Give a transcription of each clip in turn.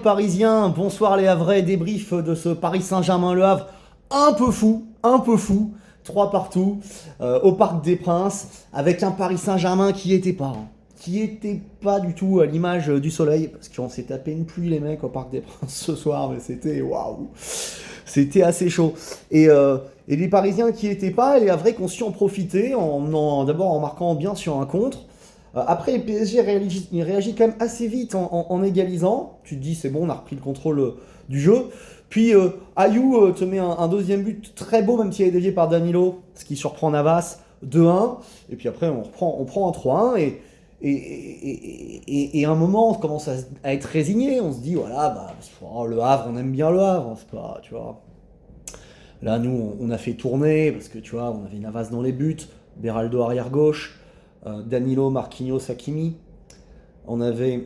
Parisiens, bonsoir les Havrais, débrief de ce Paris Saint-Germain-Le Havre un peu fou, 3 partout, au Parc des Princes, avec un Paris Saint-Germain qui était pas du tout à l'image du soleil, parce qu'on s'est tapé une pluie les mecs au Parc des Princes ce soir, mais c'était waouh, c'était assez chaud. Et les Parisiens qui étaient pas, et les Havrais qui ont su en profiter, d'abord en marquant bien sur un contre. Après, le PSG réagit quand même assez vite en égalisant. Tu te dis, c'est bon, on a repris le contrôle du jeu. Puis Ayou te met un deuxième but très beau, même s'il est dévié par Danilo, ce qui surprend Navas, 2-1. Et puis après, on prend un 3-1. Et à un moment, on commence à être résigné. On se dit, voilà, bah, oh, le Havre, on aime bien le Havre. C'est pas, tu vois. Là, nous, on a fait tourner, parce que tu vois, on avait Navas dans les buts, Beraldo arrière-gauche. Danilo, Marquinhos, Hakimi. On avait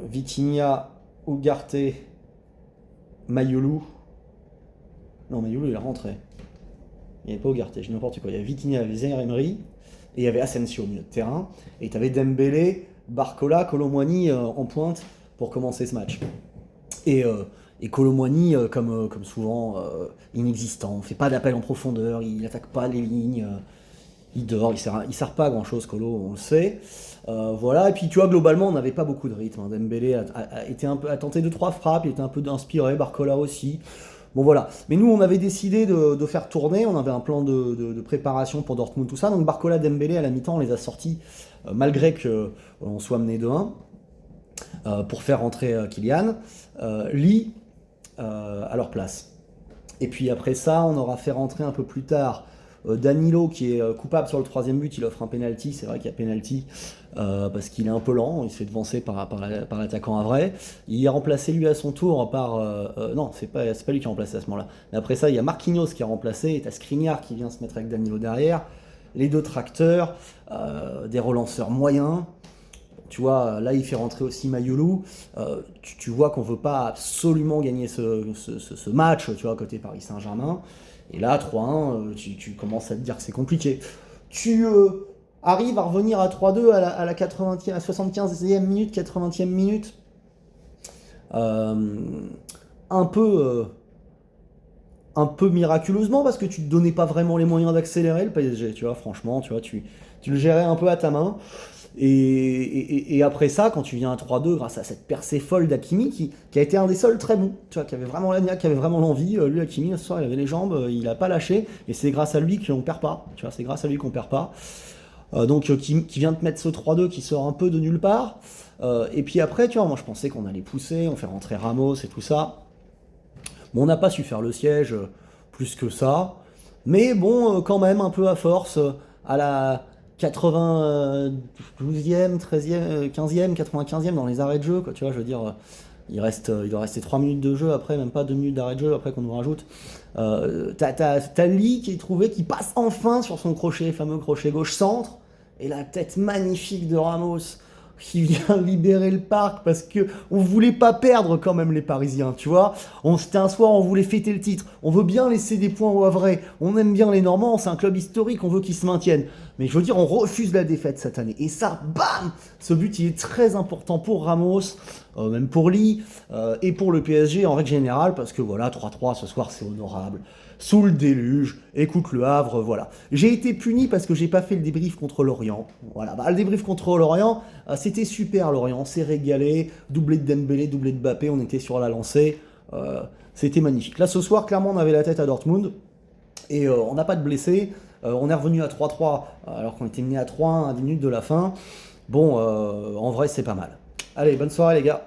Vitinha, Ugarte, Mayulu. Non, Mayulu, il est rentré. Il n'y avait pas Ugarte, je dis n'importe quoi. Il y avait Vitinha, il y avait Zaire Emery, et il y avait Asensio au milieu de terrain. Et tu avais Dembélé, Barcola, Kolo Muani en pointe pour commencer ce match. Et Kolo Muani, comme souvent, inexistant. Il ne fait pas d'appel en profondeur, il n'attaque pas les lignes. Il dort, il sert pas à grand chose, Kolo, on le sait. Voilà, et puis tu vois, globalement, on n'avait pas beaucoup de rythme. Dembélé a tenté 2-3 frappes, il était un peu inspiré, Barcola aussi. Bon voilà, mais nous on avait décidé de faire tourner, on avait un plan de préparation pour Dortmund, tout ça. Donc Barcola, Dembélé, à la mi-temps, on les a sortis malgré qu'on soit mené 2-1 pour faire rentrer Kylian. Lee à leur place. Et puis après ça, on aura fait rentrer un peu plus tard Danilo qui est coupable sur le troisième but, il offre un penalty, c'est vrai qu'il y a penalty parce qu'il est un peu lent, il se fait devancer par l'attaquant Havrais. Il est remplacé lui à son tour par... non, c'est pas lui qui est remplacé à ce moment-là. Mais après ça, il y a Marquinhos qui est remplacé, et t'as Skriniar qui vient se mettre avec Danilo derrière. Les deux tracteurs, des relanceurs moyens. Tu vois, là il fait rentrer aussi Mayulu. Tu vois qu'on veut pas absolument gagner ce match, tu vois, côté Paris Saint-Germain. Et là, 3-1, tu commences à te dire que c'est compliqué. Tu arrives à revenir à 3-2 à la 80e, à 75e minute, 80e minute. Un peu miraculeusement, parce que tu te donnais pas vraiment les moyens d'accélérer le PSG, tu vois, franchement, tu vois, tu le gérais un peu à ta main. Et après ça, quand tu viens à 3-2, grâce à cette percée folle d'Hakimi, qui a été un des seuls très bons, tu vois, qui avait vraiment l'agnac, qui avait vraiment l'envie, lui Hakimi, ce soir, il avait les jambes, il a pas lâché, et c'est grâce à lui qu'on perd pas, tu vois, c'est grâce à lui qu'on perd pas. Donc qui vient de mettre ce 3-2 qui sort un peu de nulle part. Et puis après, tu vois, moi je pensais qu'on allait pousser, on fait rentrer Ramos et tout ça. Bon, on n'a pas su faire le siège plus que ça, mais bon, quand même, un peu à force, à la 92e, 13e, 15e, 95e dans les arrêts de jeu, quoi, tu vois, je veux dire, il doit rester 3 minutes de jeu après, même pas 2 minutes d'arrêt de jeu après qu'on nous rajoute. T'as Lee qui est trouvé, qui passe enfin sur son crochet, fameux crochet gauche centre, et la tête magnifique de Ramos qui vient libérer le parc parce que on voulait pas perdre quand même les Parisiens, tu vois. C'était un soir, on voulait fêter le titre. On veut bien laisser des points au Havrais. On aime bien les Normands, c'est un club historique, on veut qu'ils se maintiennent. Mais je veux dire, on refuse la défaite cette année. Et ça, bam! Ce but, il est très important pour Ramos, même pour Lee, et pour le PSG en règle générale, parce que voilà, 3-3 ce soir, c'est honorable. Sous le déluge, écoute le Havre, voilà. J'ai été puni parce que j'ai pas fait le débrief contre Lorient. Voilà, bah, le débrief contre Lorient, c'était super Lorient, on s'est régalé, doublé de Dembélé, doublé de Mbappé, on était sur la lancée, c'était magnifique. Là ce soir, clairement, on avait la tête à Dortmund, et on n'a pas de blessés, on est revenu à 3-3 alors qu'on était mené à 3-1 à 10 minutes de la fin. Bon, en vrai, c'est pas mal. Allez, bonne soirée les gars.